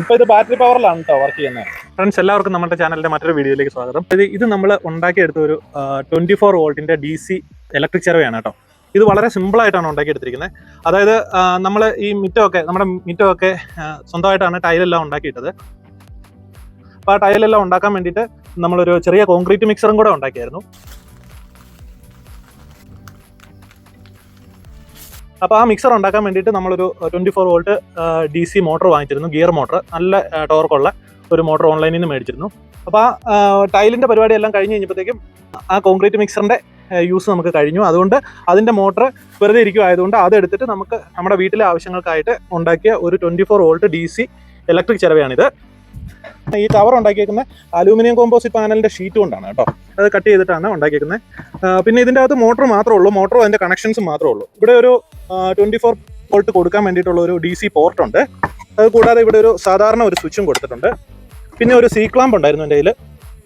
ഇപ്പോൾ ഇത് ബാറ്ററി പവറിലാണ് കേട്ടോ വർക്ക് ചെയ്യുന്നത്. ഫ്രണ്ട്സ്, എല്ലാവർക്കും നമ്മുടെ ചാനലിന്റെ മറ്റൊരു വീഡിയോയിലേക്ക് സ്വാഗതം. ഇത് നമ്മൾ ഉണ്ടാക്കിയെടുത്ത ഒരു 24 വോൾട്ടിന്റെ DC ഇലക്ട്രിക് ചെറുവയാണ് കേട്ടോ. ഇത് വളരെ സിമ്പിളായിട്ടാണ് ഉണ്ടാക്കിയെടുത്തിരിക്കുന്നത്. അതായത് നമ്മൾ ഈ നമ്മുടെ മിറ്റമൊക്കെ സ്വന്തമായിട്ടാണ് ടൈലെല്ലാം ഉണ്ടാക്കിയിട്ടത്. അപ്പോൾ ആ ടൈലെല്ലാം ഉണ്ടാക്കാൻ വേണ്ടിയിട്ട് നമ്മളൊരു ചെറിയ കോൺക്രീറ്റ് മിക്സറും കൂടെ ഉണ്ടാക്കിയായിരുന്നു. അപ്പോൾ ആ മിക്സർ ഉണ്ടാക്കാൻ വേണ്ടിയിട്ട് നമ്മളൊരു 24 വോൾട്ട് DC മോട്ടർ വാങ്ങിച്ചിരുന്നു, ഗിയർ മോട്ടർ, നല്ല ടോർക്കുള്ള ഒരു മോട്ടർ ഓൺലൈനിൽ നിന്ന് മേടിച്ചിരുന്നു. അപ്പോൾ ആ ടൈലിൻ്റെ പരിപാടിയെല്ലാം കഴിഞ്ഞ് കഴിഞ്ഞപ്പോഴത്തേക്കും ആ കോൺക്രീറ്റ് മിക്സറിൻ്റെ യൂസ് നമുക്ക് കഴിഞ്ഞു. അതുകൊണ്ട് അതിൻ്റെ മോട്ടർ വെറുതെ ഇരിക്കുമായതുകൊണ്ട് അതെടുത്തിട്ട് നമുക്ക് നമ്മുടെ വീട്ടിലെ ആവശ്യങ്ങൾക്കായിട്ട് ഉണ്ടാക്കിയ ഒരു 24 വോൾട്ട് DC ഇലക്ട്രിക് ചെറുവയാണിത്. ഈ കവർ ഉണ്ടാക്കിയേക്കുന്ന അലൂമിനിയം കോമ്പോസിറ്റ് പാനലിൻ്റെ ഷീറ്റ് കൊണ്ടാണ് കേട്ടോ. അത് കട്ട് ചെയ്തിട്ടാണ് ഉണ്ടാക്കിയേക്കുന്നത്. പിന്നെ ഇതിൻ്റെ അകത്ത് മോട്ടർ മാത്രമേ ഉള്ളൂ, മോട്ടറും അതിൻ്റെ കണക്ഷൻസും മാത്രമേ ഉള്ളൂ. ഇവിടെ ഒരു 24 വോൾട്ട് കൊടുക്കാൻ വേണ്ടിയിട്ടുള്ള ഒരു DC പോർട്ട് ഉണ്ട്. അത് കൂടാതെ ഇവിടെ ഒരു സാധാരണ ഒരു സ്വിച്ചും കൊടുത്തിട്ടുണ്ട്. പിന്നെ ഒരു സി ക്ലാമ്പ് ഉണ്ടായിരുന്നു എൻ്റെ കയ്യിൽ,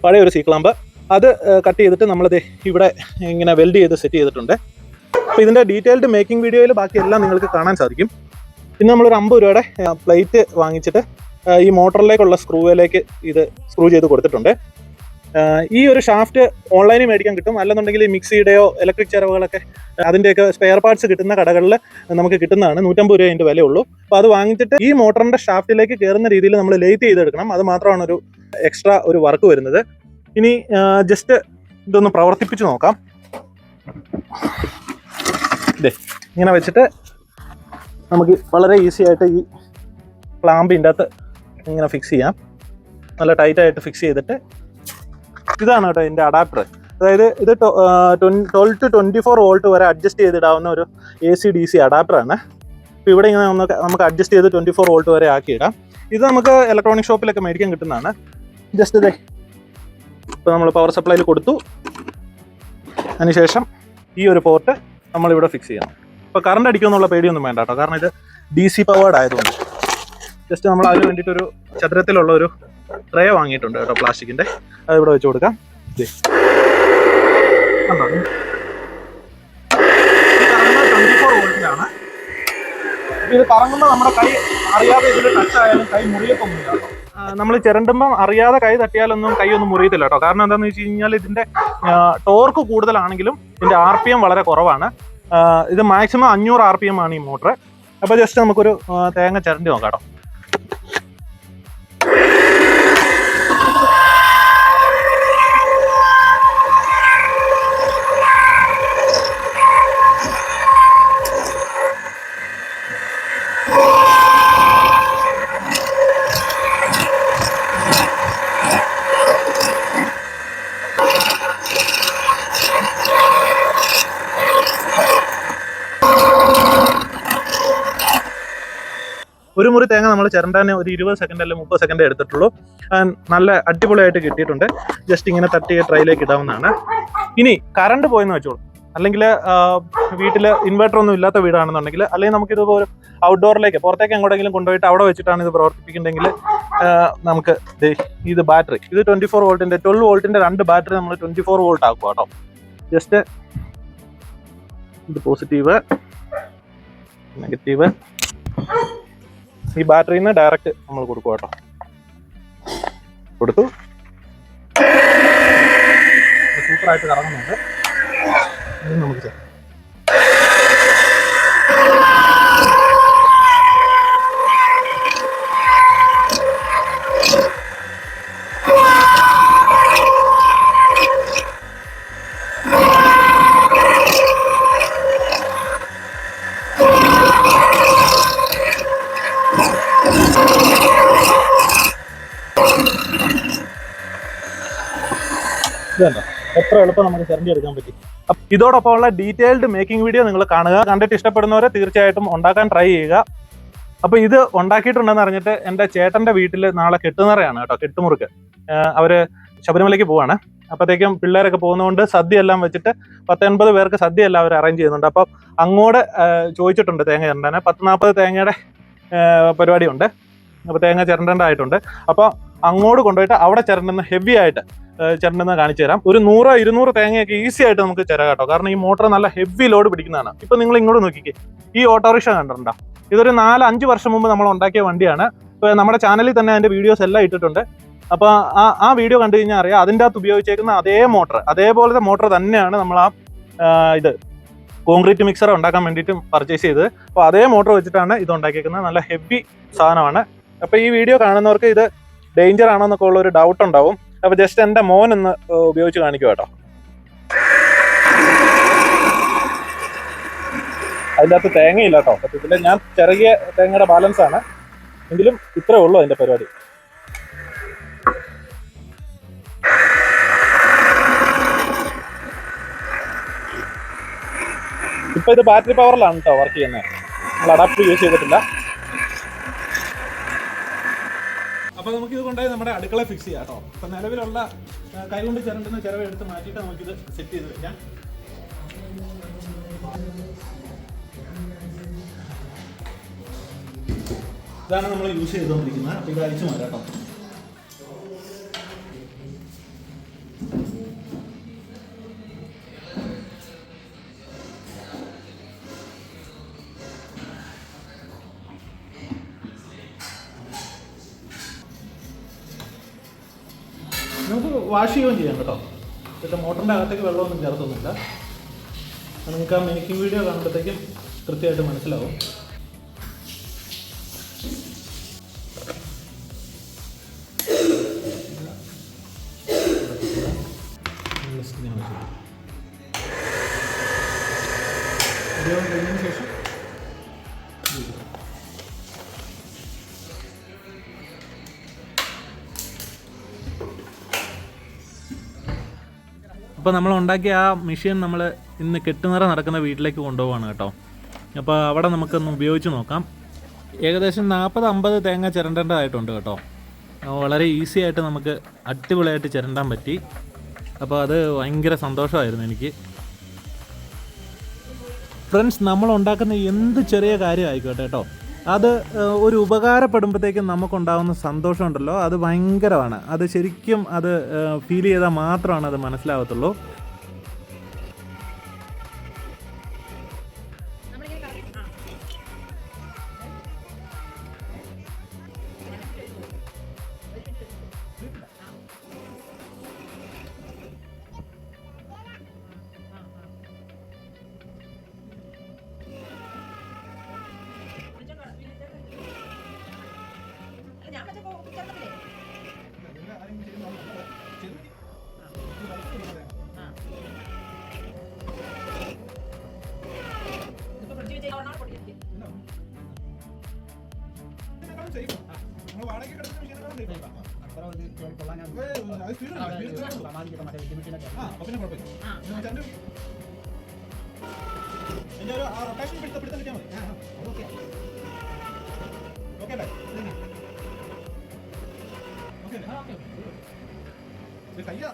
പഴയ ഒരു സി ക്ലാമ്പ്. അത് കട്ട് ചെയ്തിട്ട് നമ്മളത് ഇവിടെ ഇങ്ങനെ വെൽഡ് ചെയ്ത് സെറ്റ് ചെയ്തിട്ടുണ്ട്. അപ്പോൾ ഇതിൻ്റെ ഡീറ്റെയിൽഡ് മേക്കിംഗ് വീഡിയോയിൽ ബാക്കിയെല്ലാം നിങ്ങൾക്ക് കാണാൻ സാധിക്കും. പിന്നെ നമ്മളൊരു 50 രൂപയുടെ പ്ലേറ്റ് വാങ്ങിച്ചിട്ട് ഈ മോട്ടറിലേക്കുള്ള സ്ക്രൂവിലേക്ക് ഇത് സ്ക്രൂ ചെയ്ത് കൊടുത്തിട്ടുണ്ട്. ഈ ഒരു ഷാഫ്റ്റ് ഓൺലൈനിൽ മേടിക്കാൻ കിട്ടും. അല്ലെന്നുണ്ടെങ്കിൽ മിക്സിയുടെയോ ഇലക്ട്രിക് ചെറുവകളൊക്കെ അതിൻ്റെയൊക്കെ സ്പെയർ പാർട്സ് കിട്ടുന്ന കടകളിൽ നമുക്ക് കിട്ടുന്നതാണ്. 150 രൂപ അതിൻ്റെ വിലയുള്ളൂ. അപ്പോൾ അത് വാങ്ങിച്ചിട്ട് ഈ മോട്ടറിൻ്റെ ഷാഫ്റ്റിലേക്ക് കയറുന്ന രീതിയിൽ നമ്മൾ ലേറ്റ് ചെയ്തെടുക്കണം. അത് മാത്രമാണ് ഒരു എക്സ്ട്രാ ഒരു വർക്ക് വരുന്നത്. ഇനി ജസ്റ്റ് ഇതൊന്ന് പ്രവർത്തിപ്പിച്ച് നോക്കാം. ഇങ്ങനെ വെച്ചിട്ട് നമുക്ക് വളരെ ഈസി ആയിട്ട് ഈ ക്ലാമ്പിൻ്റെ അകത്ത് ഇങ്ങനെ ഫിക്സ് ചെയ്യാം. നല്ല ടൈറ്റായിട്ട് ഫിക്സ് ചെയ്തിട്ട് ഇതാണ് കേട്ടോ ഇതിൻ്റെ അഡാപ്റ്റർ. അതായത് ഇത് 12 to 24 വോൾട്ട് വരെ അഡ്ജസ്റ്റ് ചെയ്തിടാവുന്ന ഒരു AC DC അഡാപ്റ്ററാണ്. ഇപ്പോൾ ഇവിടെ ഇങ്ങനെ നമുക്ക് അഡ്ജസ്റ്റ് ചെയ്ത് 24 വോൾട്ട് വരെ ആക്കിയിടാം. ഇത് നമുക്ക് ഇലക്ട്രോണിക് ഷോപ്പിലൊക്കെ മേടിക്കാൻ കിട്ടുന്നതാണ്. ജസ്റ്റ് ഇതേ ഇപ്പോൾ നമ്മൾ പവർ സപ്ലൈയിൽ കൊടുത്തു. അതിനുശേഷം ഈ ഒരു പോർട്ട് നമ്മളിവിടെ ഫിക്സ് ചെയ്യണം. ഇപ്പോൾ കറണ്ട് അടിക്കുമെന്നുള്ള പേടിയൊന്നും വേണ്ട കേട്ടോ, കാരണം ഇത് DC പവേർഡ് ആയതുകൊണ്ട്. ജസ്റ്റ് നമ്മൾ അതിന് വേണ്ടിയിട്ടൊരു ചതുരത്തിലുള്ള ഒരു ട്രേ വാങ്ങിയിട്ടുണ്ട് കേട്ടോ, പ്ലാസ്റ്റിക്കിൻ്റെ. അത് ഇവിടെ വെച്ച് കൊടുക്കാം. ഇത് കറങ്ങുന്നത് 24 വോൾട്ടിലാണ്. ഇത് കറങ്ങുമ്പോൾ നമ്മുടെ കൈ അറിയാതെ ഇതിൽ ടച്ച് ആയാലും കൈ മുറിയത്തൊന്നുമില്ല കേട്ടോ. നമ്മൾ ചിരണ്ടുമ്പം അറിയാതെ കൈ തട്ടിയാലൊന്നും കൈയൊന്നും മുറിയത്തില്ല കേട്ടോ. കാരണം എന്താണെന്ന് വെച്ച് കഴിഞ്ഞാൽ ഇതിൻ്റെ ടോർക്ക് കൂടുതലാണെങ്കിലും ഇതിൻ്റെ RPM വളരെ കുറവാണ്. ഇത് മാക്സിമം 500 RPM ആണ് ഈ മോട്ടർ. അപ്പോൾ ജസ്റ്റ് നമുക്കൊരു തേങ്ങ ചിരണ്ടി നോക്കാം കേട്ടോ. ഒരു മുറി തേങ്ങ നമ്മൾ ചിരണ്ടാൻ ഒരു 20 സെക്കൻഡ് അല്ലെങ്കിൽ 30 സെക്കൻഡ് എടുത്തിട്ടുള്ളൂ. നല്ല അടിപൊളിയായിട്ട് കിട്ടിയിട്ടുണ്ട്. ജസ്റ്റ് ഇങ്ങനെ തട്ടി ട്രൈയിലേക്ക് ഇടാവുന്നതാണ്. ഇനി കറണ്ട് പോയെന്ന് വെച്ചോളൂ, അല്ലെങ്കിൽ വീട്ടിൽ ഇൻവെർട്ടർ ഒന്നും ഇല്ലാത്ത വീടാണെന്നുണ്ടെങ്കിൽ, അല്ലെങ്കിൽ നമുക്കിതുപോലെ ഔട്ട്ഡോറിലേക്ക് പുറത്തേക്ക് എങ്ങോട്ടെങ്കിലും കൊണ്ടുപോയിട്ട് അവിടെ വെച്ചിട്ടാണ് ഇത് പ്രവർത്തിപ്പിക്കുന്നുണ്ടെങ്കിൽ നമുക്ക് ഇത് ബാറ്ററി, ഇത് 24 വോൾട്ടിൻ്റെ 12 വോൾട്ടിൻ്റെ 2 ബാറ്ററി നമ്മൾ 24 വോൾട്ട് ആക്കുക കേട്ടോ. ജസ്റ്റ് ഇത് പോസിറ്റീവ്, നെഗറ്റീവ്. ഈ ബാറ്ററിയിൽ നിന്ന് ഡയറക്റ്റ് നമ്മൾ കൊടുക്കുക കേട്ടോ. കൊടുത്തു, സൂപ്പറായിട്ട് കറങ്ങുന്നുണ്ട്. നമുക്ക് ചെയ്യാം. ഇതുണ്ടോ എത്ര എളുപ്പം നമുക്ക് ചിരണ്ടി എടുക്കാൻ പറ്റി. ഇതോടൊപ്പം ഉള്ള ഡീറ്റെയിൽഡ് മേക്കിംഗ് വീഡിയോ നിങ്ങൾ കാണുക. കണ്ടിട്ട് ഇഷ്ടപ്പെടുന്നവരെ തീർച്ചയായിട്ടും ഉണ്ടാക്കാൻ ട്രൈ ചെയ്യുക. അപ്പോൾ ഇത് ഉണ്ടാക്കിയിട്ടുണ്ടെന്ന് അറിഞ്ഞിട്ട് എൻ്റെ ചേട്ടൻ്റെ വീട്ടിൽ നാളെ കെട്ടുനിറയാണ് കേട്ടോ, കെട്ടുമുറുക്ക്. അവർ ശബരിമലയ്ക്ക് പോവാണ്. അപ്പോഴത്തേക്കും പിള്ളേരൊക്കെ പോകുന്നതുകൊണ്ട് സദ്യ എല്ലാം വെച്ചിട്ട് 10-80 പേർക്ക് സദ്യ എല്ലാം അവർ അറേഞ്ച് ചെയ്യുന്നുണ്ട്. അപ്പോൾ അങ്ങോട്ട് ചോദിച്ചിട്ടുണ്ട് തേങ്ങ ചിരണ്ടാൻ. 10-40 തേങ്ങയുടെ പരിപാടിയുണ്ട്. അപ്പോൾ തേങ്ങ ചിരണ്ടേണ്ടതായിട്ടുണ്ട്. അപ്പോൾ അങ്ങോട്ട് കൊണ്ടുപോയിട്ട് അവിടെ ചിരണ്ടുന്ന ഹെവി ആയിട്ട് ചിരണ്ടെന്ന് കാണിച്ചു തരാം. ഒരു 100-200 തേങ്ങയൊക്കെ ഈസി ആയിട്ട് നമുക്ക് ചിര കേട്ടോ. കാരണം ഈ മോട്ടർ നല്ല ഹെവി ലോഡ് പിടിക്കുന്നതാണ്. ഇപ്പം നിങ്ങൾ ഇങ്ങോട്ട് നോക്കിക്കേ, ഈ ഓട്ടോറിക്ഷ കണ്ടിട്ടുണ്ടോ? ഇതൊരു 4-5 വർഷം മുമ്പ് നമ്മൾ ഉണ്ടാക്കിയ വണ്ടിയാണ്. ഇപ്പോൾ നമ്മുടെ ചാനലിൽ തന്നെ അതിൻ്റെ വീഡിയോസ് എല്ലാം ഇട്ടിട്ടുണ്ട്. അപ്പോൾ ആ വീഡിയോ കണ്ടു കഴിഞ്ഞാൽ അറിയാം അതിൻ്റെ അകത്ത് ഉപയോഗിച്ചേക്കുന്ന അതേ മോട്ടർ, അതേപോലത്തെ മോട്ടർ തന്നെയാണ് നമ്മൾ ഇത് കോൺക്രീറ്റ് മിക്സർ ഉണ്ടാക്കാൻ വേണ്ടിയിട്ട് പർച്ചേസ് ചെയ്തത്. അപ്പോൾ അതേ മോട്ടർ വെച്ചിട്ടാണ് ഇത് ഉണ്ടാക്കിയേക്കുന്നത്. നല്ല ഹെവി സാധനമാണ്. അപ്പോൾ ഈ വീഡിയോ കാണുന്നവർക്ക് ഇത് ഡേഞ്ചർ ആണോ എന്നൊക്കെ ഉള്ള ഒരു ഡൗട്ട് ഉണ്ടാവും. അപ്പോൾ ജസ്റ്റ് എൻ്റെ മോനൊന്ന് ഉപയോഗിച്ച് കാണിക്കുക കേട്ടോ. അതിൻ്റെ അകത്ത് തേങ്ങയില്ല കേട്ടോ സത്യത്തിൽ. ഞാൻ ചെറിയ തേങ്ങയുടെ ബാലൻസ് ആണ്, എങ്കിലും ഇത്രേ ഉള്ളൂ അതിൻ്റെ പരിപാടി. ഇപ്പൊ ഇത് ബാറ്ററി പവറിലാണ് കേട്ടോ വർക്ക് ചെയ്യുന്നത്, നമ്മൾ അഡാപ്റ്റർ യൂസ് ചെയ്തിട്ടില്ല. അപ്പൊ നമുക്ക് ഇത് കൊണ്ടായി നമ്മുടെ അടുക്കള ഫിക്സ് ചെയ്യാം കേട്ടോ. അപ്പൊ നിലവിലുള്ള കൈകൊണ്ട് ചിരണ്ടുന്ന ചിരവ എടുത്ത് മാറ്റിയിട്ട് നമുക്കിത് സെറ്റ് ചെയ്ത് വെക്കാം. ഇതാണ് നമ്മൾ യൂസ് ചെയ്തുകൊണ്ടിരിക്കുന്നത്. അപ്പൊ ഇത് അഴിച്ചു മാറ്റാം കേട്ടോ. നമുക്ക് വാഷ് ചെയ്യുകയും ചെയ്യാം കേട്ടോ. ഇതിൻ്റെ മോട്ടറിൻ്റെ അകത്തേക്ക് വെള്ളമൊന്നും ചേർത്തൊന്നുമില്ല. നിങ്ങൾക്ക് ആ മേക്കിംഗ് വീഡിയോ കാണുമ്പോഴത്തേക്കും കൃത്യമായിട്ട് മനസ്സിലാവും. വീഡിയോ കഴിഞ്ഞതിന് ശേഷം അപ്പോൾ നമ്മൾ ഉണ്ടാക്കിയ ആ മെഷീൻ നമ്മൾ ഇന്ന് കെട്ടുനിറ നടക്കുന്ന വീട്ടിലേക്ക് കൊണ്ടുപോവാണ് കേട്ടോ. അപ്പോൾ അവിടെ നമുക്കൊന്ന് ഉപയോഗിച്ച് നോക്കാം. ഏകദേശം 40-50 തേങ്ങ ചിരണ്ടേണ്ടതായിട്ടുണ്ട് കേട്ടോ. വളരെ ഈസി ആയിട്ട് നമുക്ക് അടിപൊളിയായിട്ട് ചിരണ്ടാൻ പറ്റി. അപ്പോൾ അത് ഭയങ്കര സന്തോഷമായിരുന്നു എനിക്ക്. ഫ്രണ്ട്സ്, നമ്മൾ ഉണ്ടാക്കുന്ന എന്ത് ചെറിയ കാര്യം ആയിക്കോട്ടെ കേട്ടോ, അത് ഒരു ഉപകാരപ്പെടുമ്പോഴത്തേക്കും നമുക്കുണ്ടാകുന്ന സന്തോഷമുണ്ടല്ലോ, അത് ഭയങ്കരമാണ്. അത് ശരിക്കും അത് ഫീൽ ചെയ്താൽ മാത്രമാണ് അത് മനസ്സിലാവത്തുള്ളൂ.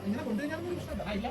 ഇങ്ങനെ കൊണ്ടുകഴിഞ്ഞാൽ പ്രശ്നമില്ല.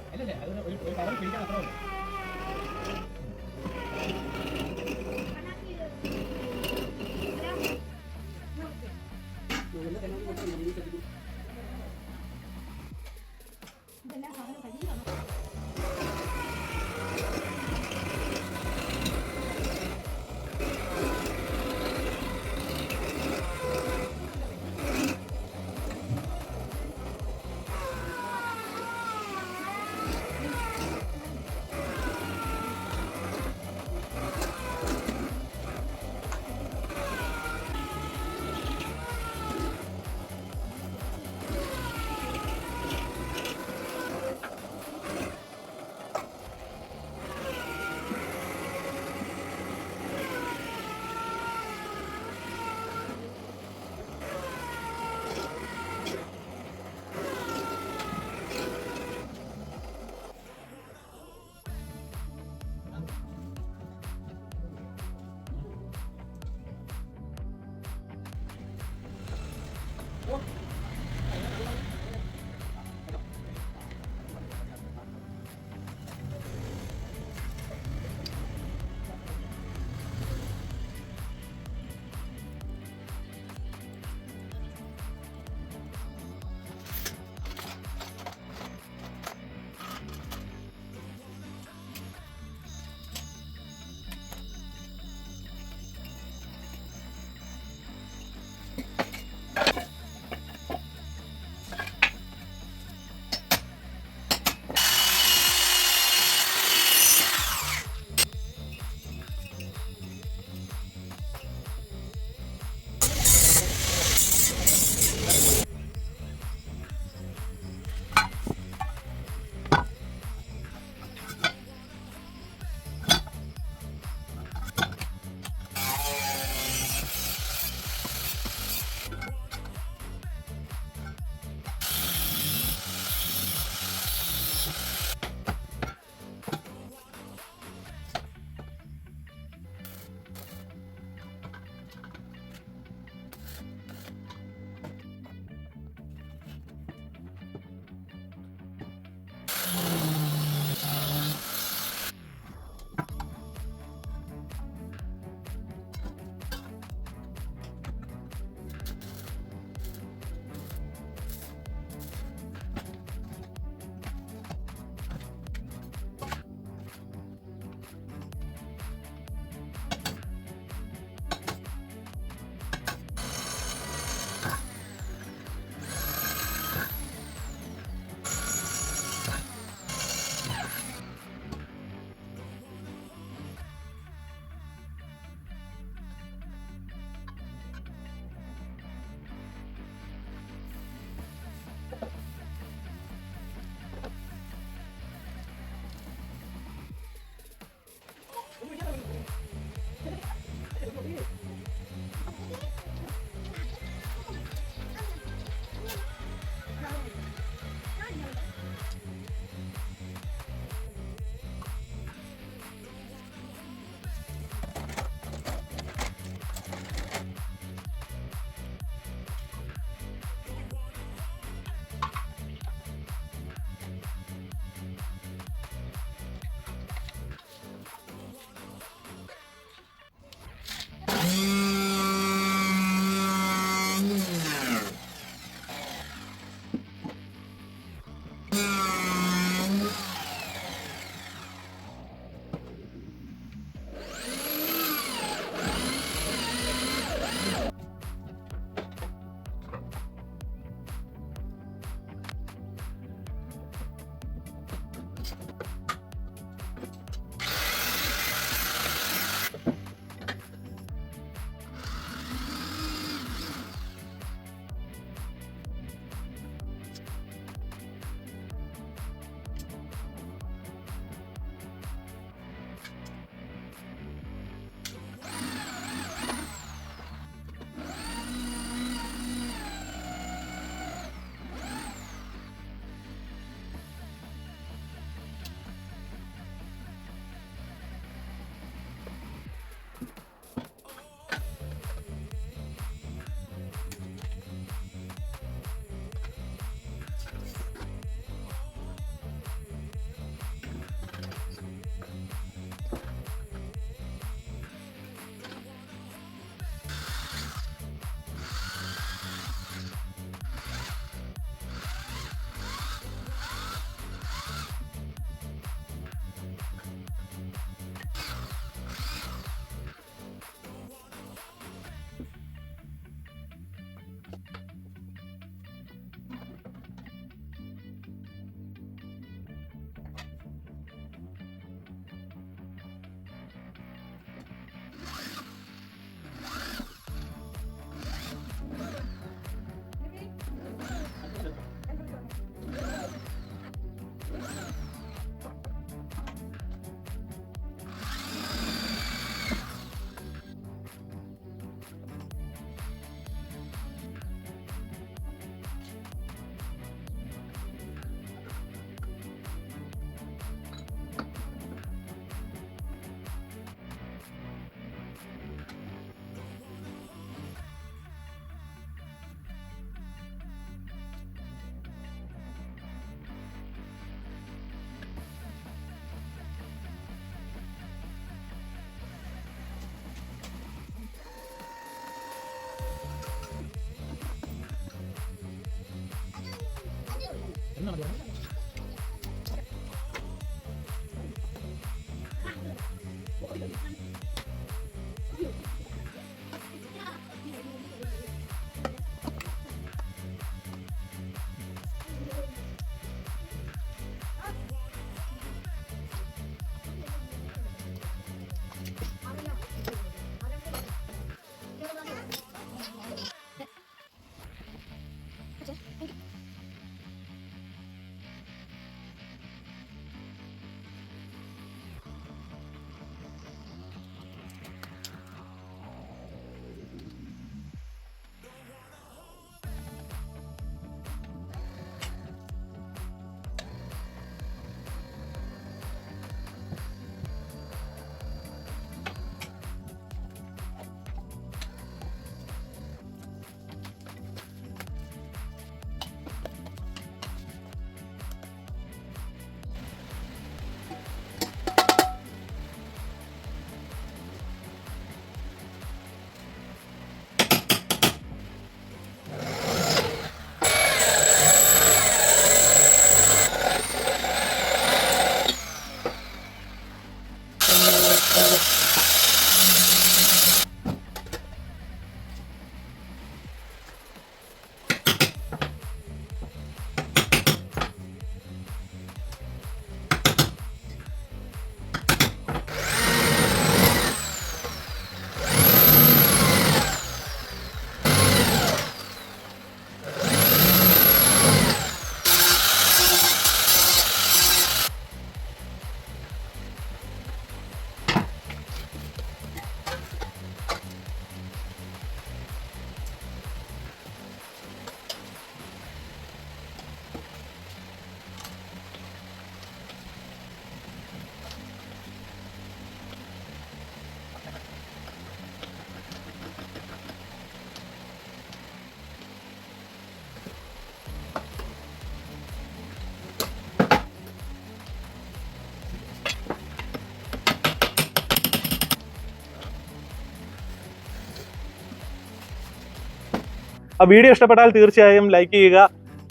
ആ വീഡിയോ ഇഷ്ടപ്പെട്ടാൽ തീർച്ചയായും ലൈക്ക് ചെയ്യുക,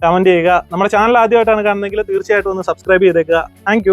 കമൻറ്റ് ചെയ്യുക. നമ്മുടെ ചാനൽ ആദ്യമായിട്ടാണ് കാണുന്നതെങ്കിൽ തീർച്ചയായിട്ടും ഒന്ന് സബ്സ്ക്രൈബ് ചെയ്തേക്കുക. താങ്ക്